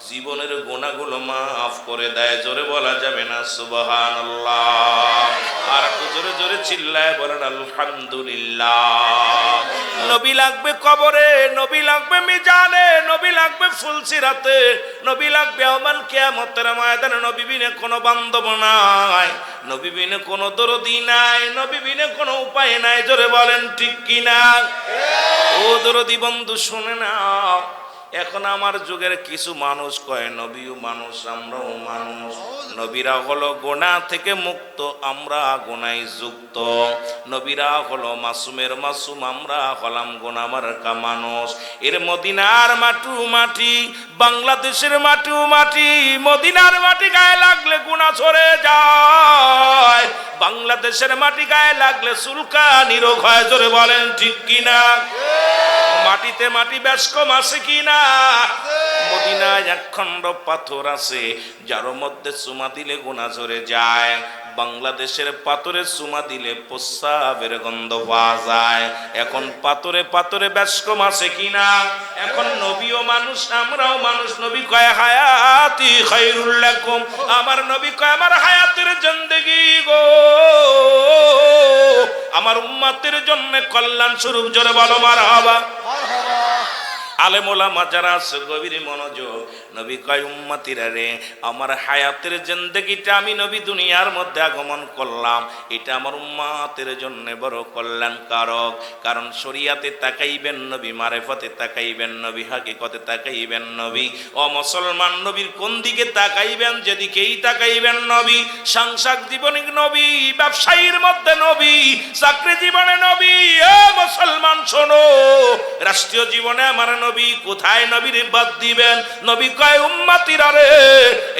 জীবনের গুনাহগুলো মাফ করে দেয়। জোরে বলা যাবে না সুবহানাল্লাহ? আর জোরে জোরে চিল্লায় বলেন আলহামদুলিল্লাহ। নবী লাগবে কবরে, নবী লাগবে মিজানে, নবী লাগবে ফুলসিরাতে, নবী লাগবে ইয়াউমাল কিয়ামতের ময়দানে। নবী বিনে কোনো বান্ধব নাই, নবী বিনে কোনো দরদি নাই, নবী বিনে কোনো উপায় নাই। জোরে বলেন ঠিক কিনা? ও দরদি বন্ধু শুনে নাও, এখন আমার যুগের কিছু মানুষ কয় নবীও মানুষ আমরাও মানুষ, নবীরা হলো গোনা থেকে মুক্ত, আমরা গোনায় যুক্ত। নবীরা হলো মাসুমের মাসুম, আমরা হলাম গোনামার্কা মানুষ। এর মদিনার মাটু মাটি, বাংলাদেশের মাটু মাটি, মদিনার মাটি গায়ে লাগলে গুনাহ সরে যায়, বাংলাদেশের মাটি গায়ে লাগলে চুলকানি রোগ হয়। জোরে বলেন ঠিক কিনা? মাটিতে মাটি বেশ কম আছে কিনা? মদিনায় একখণ্ড পাথর আছে যার মধ্যে চুমা দিলে গুনাহ ঝরে যায়, বাংলাদেশের পাথরে চুমা দিলে প্রস্রাবের গন্ধ পাওয়া যায়। এখন পাথরে পাথরে বেশ কম আছে কিনা? এখন নবীও মানুষ আমরাও মানুষ। নবী কয় হায়াতি খায়রুল লাকুম, আমার নবী কয় আমার হায়াতের জিন্দেগি গো আমার উম্মতের জন্য কল্যাণ স্বরূপ। জোরে বলো মারহাবা। আলেম ওলামা যারা আছে গভীর মনোযোগ, নবী কয় উম্মতিরা রে, আমার হায়াতের জিন্দেগিটা আমি নবী দুনিয়ার মধ্যে আগমন করলাম, এটা আমার উম্মতের জন্য বড় কল্যাণকারক। কারণ শরিয়াতে তাকাইবেন নবী, মারেফতে তাকাইবেন নবী, হাকিকতে তাকাইবেন নবী। ও মুসলমান, নবীর কোন দিকে তাকাইবেন? যেদিকেই তাকাইবেন নবী। সাংসারিক জীবনে নবী, ব্যবসায়ীর মধ্যে নবী, চাকরি জীবনে নবী। এ মুসলমান শোনো, রাষ্ট্রীয় জীবনে আমার নবী। কোথায় নবীর বাদ দিবেন? নবী কয় উম্মতিরা রে,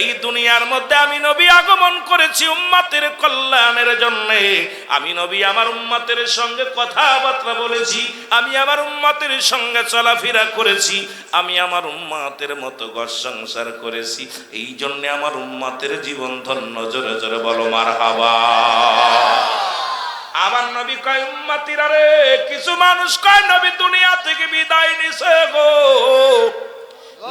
এই দুনিয়ার মধ্যে আমি নবী আগমন করেছি উম্মতের কল্যাণের জন্য। আমি নবী আমার উম্মতের সঙ্গে কথাবার্তা বলেছি, আমি আমার উম্মতের সঙ্গে চলাফেরা করেছি, আমি আমার উম্মতের মতো ঘর সংসার করেছি। এই জন্য আমার উম্মতের জীবন ধন্য। জোরে জোরে বলো মারহাবা। আমার নবী কয় উম্মতিরা রে, কিছু মানুষ কয় নবী দুনিয়া থেকে বিদায় নিছে গো।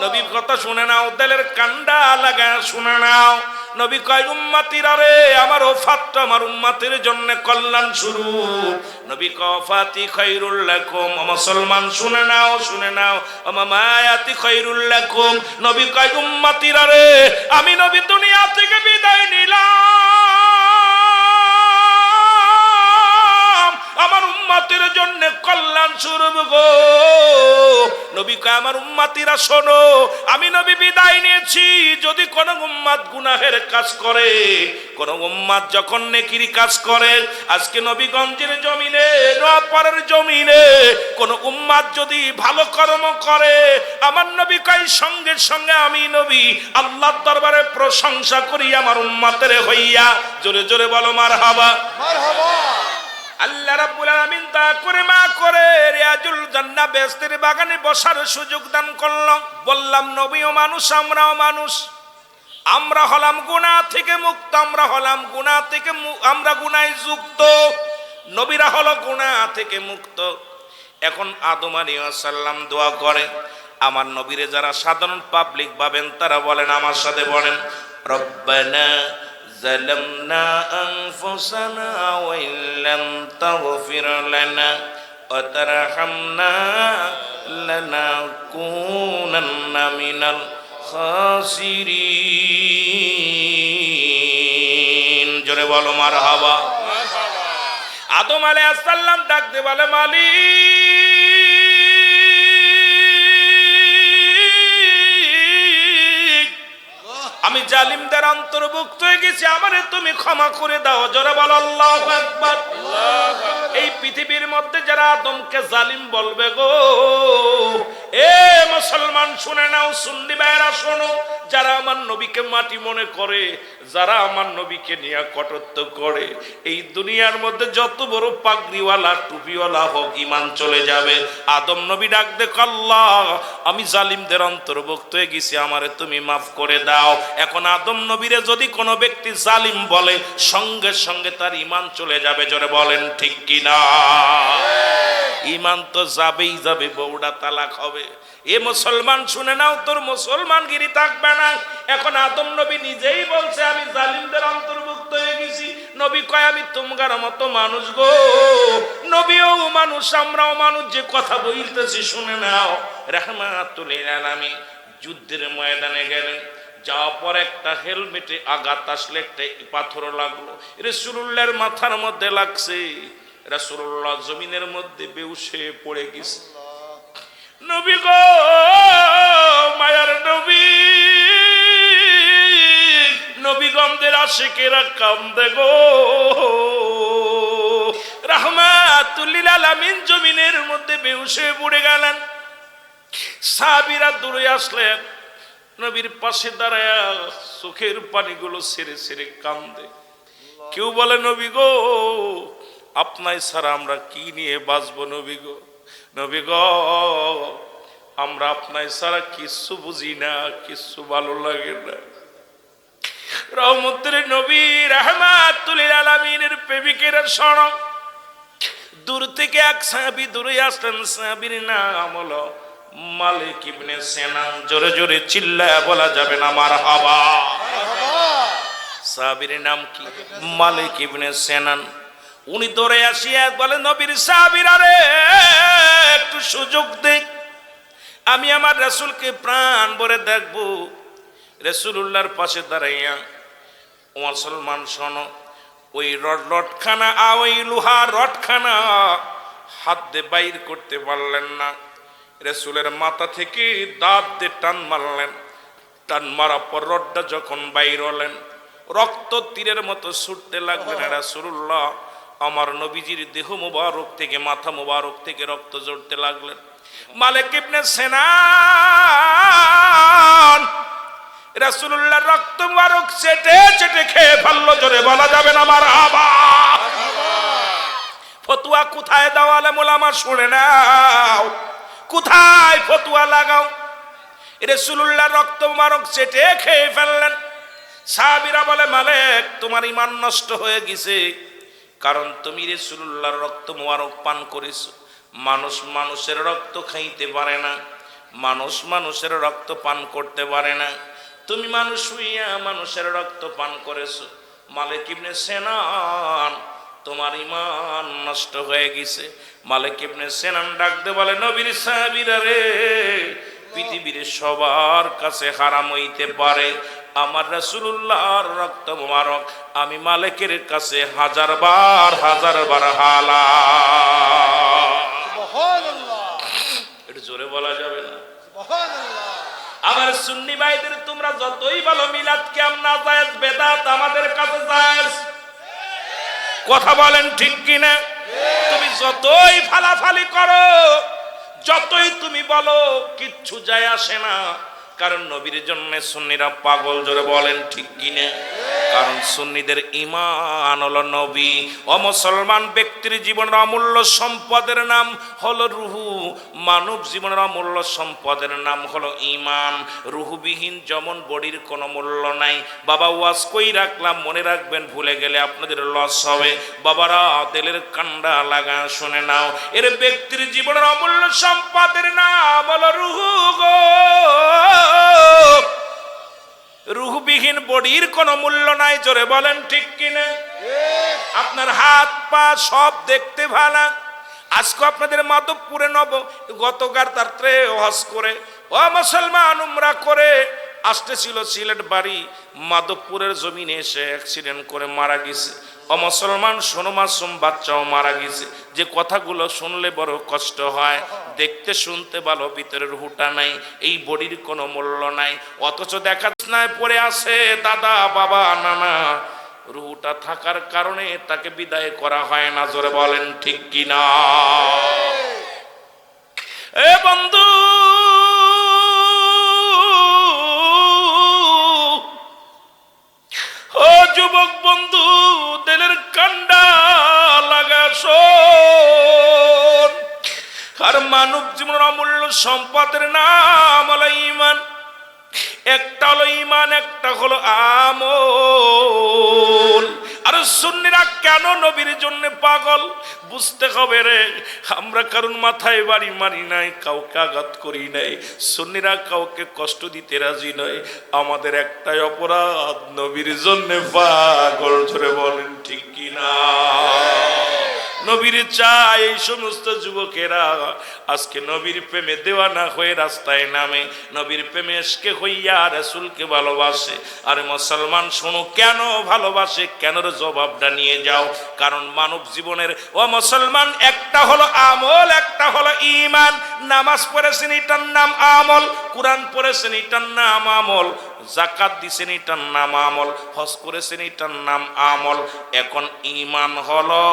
নবীর কথা শুনে নাও, দিলের কান্ডা লাগা শুনে নাও। নবী কয় উম্মতিরা রে, আমার ওফাতটা আমার উম্মতের জন্য কল্যাণ স্বরূপ। নবী কয় ওফাতি খায়রুল লাকুম, মুসলমান শুনে নাও, শুনে নাও। মামায়াতি খায়রুল লাকুম, নবী কয় উম্মতিরা রে, আমি নবী দুনিয়া থেকে বিদায় নিলাম, আমার উম্মতের জন্য কল্যাণ স্বরূপ গো। নবী কয় আমার উম্মতিরা শোনো, আমি নবী বিদায় নিয়েছি। যদি কোন উম্মত গুনাহের কাজ করে, কোন উম্মত যখন নেকির কাজ করে, আজকে নবীগঞ্জের জমিনে, নোয়াপাড়ার জমিনে কোন উম্মত যদি ভালো কর্ম করে, আমার নবী কয় সঙ্গে সঙ্গে আমি নবী আল্লাহর দরবারে প্রশংসা করি আমার উম্মতের হইয়া। জোরে জোরে বলো মারহাবা। আল্লাহ রাব্বুল আলামিন তা করে মা করে রিয়াজুল জান্নাহ বেহেশতের বাগানে বসার সুযোগ দান করলাম। বললাম নবীও মানুষ আমরাও মানুষ, আমরা হলাম গুনাহ থেকে মুক্ত, আমরা হলাম গুনাহ থেকে আমরা গুনায় যুক্ত, নবীরা হলো গুনাহ থেকে মুক্ত। এখন আদম আলাইহিস সালাম দোয়া করে, আমার নবীরে যারা সাধারণ পাবলিক ভাবেন তারা বলেন, আমার সাথে বলেন, রব্বানা ظلمنا أنفسنا وإن لم تغفر لنا وترحمنا لنكونن من الخاسرين। জোরে বলো মারহাবা। আদম আলাইহিস সালাম ডাক দিয়ে বলে, মালিক, আমি জালিমদের অন্তর্ভুক্ত হয়ে গেছি, আমারে তুমি ক্ষমা করে দাও। জোরে বলো আল্লাহু আকবার। এই পৃথিবীর মধ্যে যারা আদমকে জালিম বলবে গো, এ মুসলমান শুনে নাও, সুন্নি ভাইরা শোনো, যারা আমার নবীকে মাটি মনে করে, যারা আমার নবীকে নিয়ে কটুত্ব করে, এই দুনিয়ার মধ্যে যত বড় পাগড়িওয়ালা টুপিওয়ালা হোক, ঈমান চলে যাবে। আদম নবী ডাক দেখ, আল্লাহ আমি জালিমদের অন্তর্ভুক্ত হয়ে গেছি, আমারে তুমি মাফ করে দাও। এখন আদম নবীরে যদি কোনো ব্যক্তি জালিম বলে, সঙ্গে সঙ্গে তার ঈমান চলে যাবে। জোরে বলেন ঠিক কিনা? ঈমান তো যাবেই যাবে, বউটা তালাক হবে। এ মুসলমান শুনে নাও, তোর মুসলমানগিরি থাকবে না। এখন আদম নবী নিজেই বলছে আমি জালিমদের অন্তর্ভুক্ত হয়ে গেছি। নবী কয় আমি তোমার মতো মানুষ গো, নবীও মানুষ আমরাও মানুষ, যে কথা বলতেছি শুনে নাও। রাহমাতুল লিল আলামিন যুদ্ধের ময়দানে গেলেন, যাওয়ার পর একটা হেলমেটে আঘাত আসলে একটা পাথর লাগলো, রাসূলুল্লাহর মাথার মধ্যে লাগছে। রাসূলুল্লাহ জমিনের মধ্যে বেহুশ হয়ে পড়ে গেছে। নবী গো, মায়ার নবী, নবীগণদের আশিকেরা কান্দে গো। রাহমাতুল লিল আলামিন জমিনের মধ্যে বেহুশ হয়ে পড়ে গেলেন। সাহাবীরা দূরে আসলেন, নবীর পাশে দাঁড়ায়া চোখের পানিগুলো ছেড়ে ছেড়ে কান্দে। কেউ বলে নবী গো, আপনাই ছাড়া আমরা কি নিয়ে বাঁচবো নবী গো, নবী গো আমরা আপনাই ছাড়া কিচ্ছু বুঝি না, কিচ্ছু ভালো লাগে না। রহমতের নবী রাহমাতুল লিল আলামিনের প্রেমিকেরা শোনো, দূর থেকে এক সাহাবী দূরে আসলেন। সাহাবীর নাম হলো মালিক ইবনে সিনান। জোরে জোরে চিল্লায়া বলা যাবে না মারহাবা। সাহাবীর নাম কি? মালিক ইবনে সিনান। উনি দৌড়ে আসিয়া বলে, নবীর সাহাবীরা রে, একটু সুযোগ দে, আমি আমার রাসূলকে প্রাণ ভরে দেখব। রাসূলুল্লাহর পাশে দাঁড়াইয়া, ও মুসলমান শোনো, ওই রডখানা, ওই লোহার রডখানা হাত দিয়ে বাইর করতে পারলেন না। রাসূলের মাথা থেকে দাঁত দিয়ে টান মারলেন। টান মারার পর রডটা যখন বাইর হলেন, রক্ত তীরের মতো ছুটতে লাগলেন। রাসূলুল্লাহ আমার নবীজির দেহ মুবারক থেকে, মাথা মুবারক থেকে রক্ত ঝরতে লাগলেন। মালিক ইবনে সিনান রাসূলুল্লাহর রক্ত মুবারক চেটে চেটে খেয়ে ফেললো। জোরে বলা যাবে না মারহাবা। ফতুয়া কোথায় দাও আলেম ওলামা, শুনে নাও, কোথায় ফতুয়া লাগাও। রাসূলুল্লাহর রক্ত মুবারক চেটে খেয়ে ফেললেন। সাহাবীরা বলে, মালিক তোমার ঈমান নষ্ট হয়ে গেছে, কারণ তুমি রাসূলুল্লাহর রক্ত মুবারক পান করেছো। মানুষ মানুষের রক্ত খাইতে পারে না, মানুষ মানুষের রক্ত পান করতে পারে না, তুমি মানুষ হইয়া মানুষের রক্ত পান করেছো। মালিক ইবনে সিনান তোমার ঈমান নষ্ট হয়ে গেছে। মালিক ইবনে সিনান ডাকতে বলে, নবীর সাহাবীরা রে, পৃথিবীর সবার কাছে হারাম হইতে পারে, আমার রাসূলুল্লাহর রক্ত মুবারক আমি মালিকের কাছে হাজার বার হালাল। সুবহানাল্লাহ। এটা জোরে বলা যাবে না। সুবহানাল্লাহ। আমার সুন্নি ভাইদের তোমরা যতই বলো মিলাদ কিয়াম না জায়েজ, বেদাত আমাদের কাছে জায়েজ। কথা বলেন ঠিক কিনা? তুমি যতই ফালাফালি করো, যতই তুমি বলো, কিচ্ছু যায় আসে না, কারণ নবীর জন্য সুন্নিরা পাগল। জোরে বলেন ঠিক কিনা? কারণ সুন্নিদের ঈমান হলো নবী। ও মুসলমান, ব্যক্তির জীবনের অমূল্য সম্পদের নাম হলো রুহু, মানব জীবনের অমূল্য সম্পদের নাম হলো ঈমান। রুহুবিহীন যেমন বডির কোনো মূল্য নাই। বাবা ওয়াজ কই রাখলাম, মনে রাখবেন, ভুলে গেলে আপনাদের লস হবে। বাবারা দিলের কান্ডা লাগা শুনে নাও, এর ব্যক্তির জীবনের অমূল্য সম্পদের নাম হলো রুহু গো। রুহবিহীন বডির কোনো মূল্য নাই। জোরে বলেন ঠিক কিনা? আপনার হাত পা সব দেখতে ভালো। আজকে আপনাদের মাধবপুরে গতকাল তারত্রে হজ করে, ও মুসলমান, উমরা করে আসতেছিল সিলেট বাড়ি, মাধবপুরের জমিনে এসে অ্যাক্সিডেন্ট করে মারা গেছে। ও মুসলমান শোনো, মাসুম বাচ্চাও মারা গেছে। যে কথাগুলো শুনলে বড় কষ্ট হয়, দেখতে শুনতে ভালো, ভিতরের হুটা নাই, এই বডির কোনো মূল্য নাই, অথচ দেখা নাই পড়ে আছে দাদা, বাবা, নানা। রুহুটা থাকার কারণে তাকে বিদায় করা হয় না। জোরে বলেন ঠিক কিনা? এ বন্ধু, ও যুবক বন্ধু, দিলের কান্ডা লাগা শোন। আর মানব জীবনের অমূল্য সম্পদের নাম হলো ঈমান। একটা হলো ঈমান, একটা হলো আমল। আর সুন্নিরা কেন নবীর জন্য পাগল বুঝতে হবে রে। আমরা কারণ মাথায় বাড়ি মারি নাই, কাউকে আঘাত করি নাই, সুন্নিরা কাউকে কষ্ট দিতে রাজি নয়। আমাদের একটাই অপরাধ, নবীর জন্য পাগল। ধরে বলেন ঠিক কিনা? নবীর চাই এই সমস্ত যুবকেরা আজকে নবীর প্রেমে দেওয়ানা হয়ে রাস্তায় নামে, নবীর প্রেমে এসকে হইয়া রাসূলকে ভালোবাসে। আরে মুসলমান শোনো, কেন ভালোবাসে, কেন জবাবটা নিয়ে যাও। কারণ মানব জীবনের ও মুসলমান একটা হলো আমল, একটা হলো ঈমান। নামাজ পড়েছেন এটার নাম আমল, কোরআন পড়েছেন এটার নাম আমল, যাকাত দিছেন এটার নাম আমল, হজ করেছেন এটার নাম আমল। এখন ঈমান হলো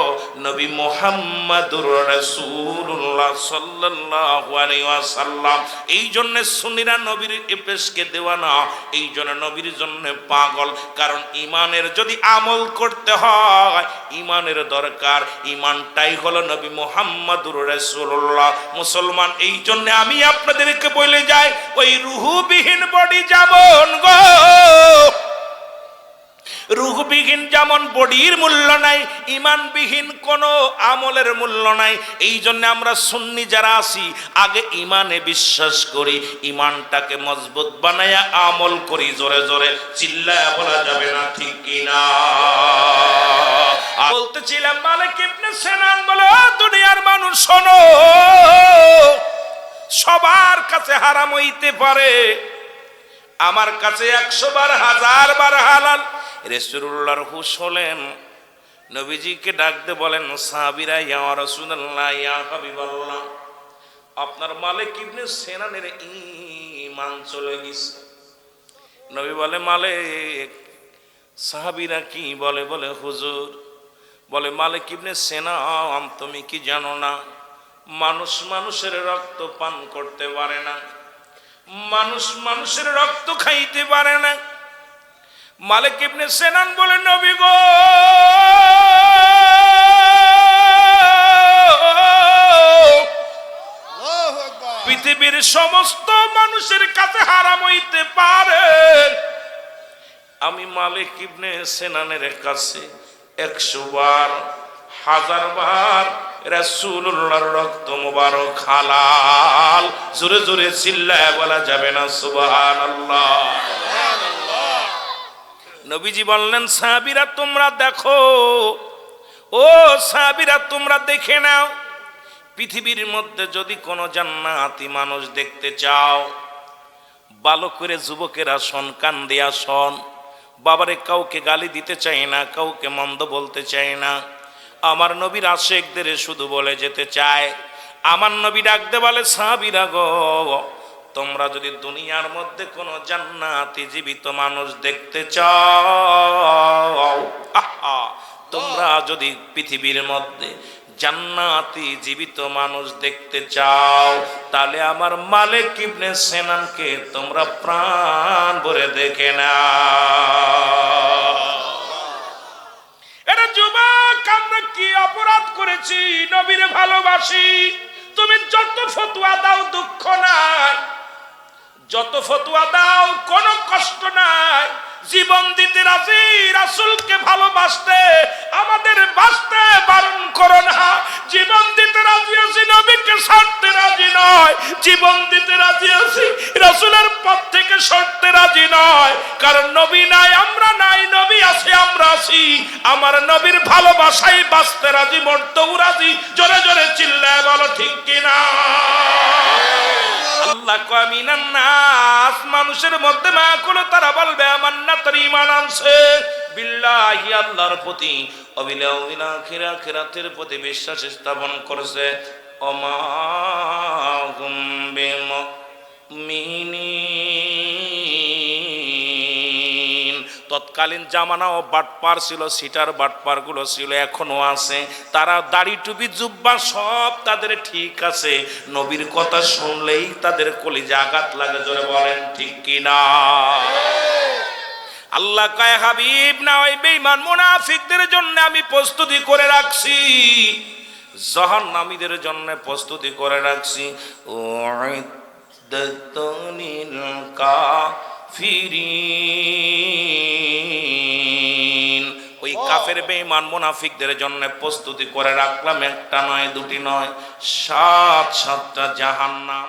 নবী মুহাম্মদুর রাসূলুল্লাহ সাল্লাল্লাহু আলাইহি ওয়াসাল্লাম। এই জন্য সুন্নিরা নবীর পেশকে দেওয়ানা, এই জন্য নবীর জন্য পাগল। কারণ ঈমানের যদি আমল করতে হয় ঈমানের দরকার, ঈমানটাই হলো নবী মুহাম্মদুর রাসূলুল্লাহ। মুসলমান এই জন্য আমি আপনাদেরকে বলে যাই, ওই রূহবিহীন বডি যেমন গো, রূহবিহীন যেমন বডির মূল্য নাই, ঈমানবিহীন কোনো আমলের মূল্য নাই। এই জন্য আমরা সুন্নি যারা আছি আগে ঈমানে বিশ্বাস করি, ঈমানটাকে মজবুত বানায়া আমল করি। জোরে জোরে চিল্লায়া বলা যাবে না, ঠিক কিনা? বলতেছিলাম মালিক ইবনে সিনান বলে, ও দুনিয়ার মানুষ শোনো, সবার কাছে হারাম হইতে পারে, আমার কাছে 100 বার 1000 বার হালাল। রাসূলুল্লাহর হুশ হলেন, নবীজিকে ডাকতে বলেন, সাহাবীরা ইয়া রাসূলুল্লাহ ইয়া হাবিবাল্লাহ, আপনার মালিক ইবনে সিনানের ঈমান চলে গেছে। নবী বলে, মালিক? সাহাবীরা কি বলে? বলে হুজুর, বলে মালিক ইবনে সিনান তুমি কি জানো না, মানুষ মানুষের রক্ত পান করতে পারে না, মানুষ মানুষের রক্ত খাইতে পারে না। মালিক ইবনে সিনান বলে, নবী গো, আল্লাহু আকবার। পৃথিবীর সমস্ত মানুষের কাছে হারাম হইতে পারে, আমি মালিক ইবনে সিনানের কাছে 100 বার 1000 বার রাসূলুল্লাহর রক্ত মুবারক হালাল। জোরে জোরে চিল্লায়া বলা যাবে না সুবহানাল্লাহ? নবীজি বললেন, সাহাবীরা তোমরা দেখো, ও সাহাবীরা তোমরা দেখে নাও, পৃথিবীর মধ্যে যদি কোনো জান্নাতি মানুষ দেখতে চাও, ভালো করে যুবকেরা শোন, কান দিয়া শোন। বাবারে কাউকে গালি দিতে চাই না, কাউকে মন্দ বলতে চাই না, আমার নবীর আশিকদের শুধু বলে যেতে চায়। আমার নবী ডাকতে বলে, সাহাবীরা গো, তোমরা যদি দুনিয়ার মধ্যে কোনো জান্নাতি জীবিত মানুষ দেখতে চাও, তোমরা যদি পৃথিবীর মধ্যে জান্নাতি জীবিত মানুষ দেখতে চাও, তাহলে আমার মালিক ইবনে সিনানকে তোমরা প্রাণ ভরে দেখে না। এরা যুবক, আমরা কি অপরাধ করেছি? নবীরে ভালোবাসি, তুমি যত ফতোয়া দাও দুঃখ নাই, যত ফতোয়া দাও কোনো কষ্ট নাই, জীবন দিতে রাজি, রাসূলকে ভালোবাসতে আমাদের বাঁচতে বারণ করো না। জীবন দিতে রাজি আছি, নবীকে ছাড়তে রাজি নয়। জীবন দিতে রাজি আছি, রাসূলের পথ থেকে সরতে রাজি নয়। কারণ নবী নাই, আমরা নাই, নবী আছে, আমরা আছি। আমার নবীর ভালোবাসায় বাঁচতে রাজি, মরতেও রাজি। জোরে জোরে চিল্লায় বলো, ঠিক কিনা? আল্লাহ কয়, মিনান নাস, মানুষের মধ্যে মা কোনো তারা বলবে আমার না তার ঈমান আনছে বিল্লাহি, আল্লাহর প্রতি, অবিল আখিরাতের প্রতি বিশ্বাস স্থাপন করেছে। ওমা হুম বিমুমিনিন। তৎকালীন জামানাও বাটপার ছিল, সিটার বাটপার গুলো ছিল, এখনো আছে। তারা দাড়ি টুপি জুব্বা সব তাদের ঠিক আছে, নবীর কথা শুনলেই তাদের কলিজা আঘাত লাগে। জোরে বলেন, ঠিক কিনা? আল্লাহ কয়, হাবিব না, ওই বেঈমান মুনাফিকদের জন্য আমি প্রস্তুতি করে রাখছি, জাহান্নামীদের জন্য প্রস্তুতি করে রাখছি। উইদ্দাতুল কাফিরিন, ওই কাফের বেঈমান মুনাফিকদের জন্য প্রস্তুতি করে রাখলাম, একটা নয়, দুটি নয়, 7-7টা জাহান্নাম।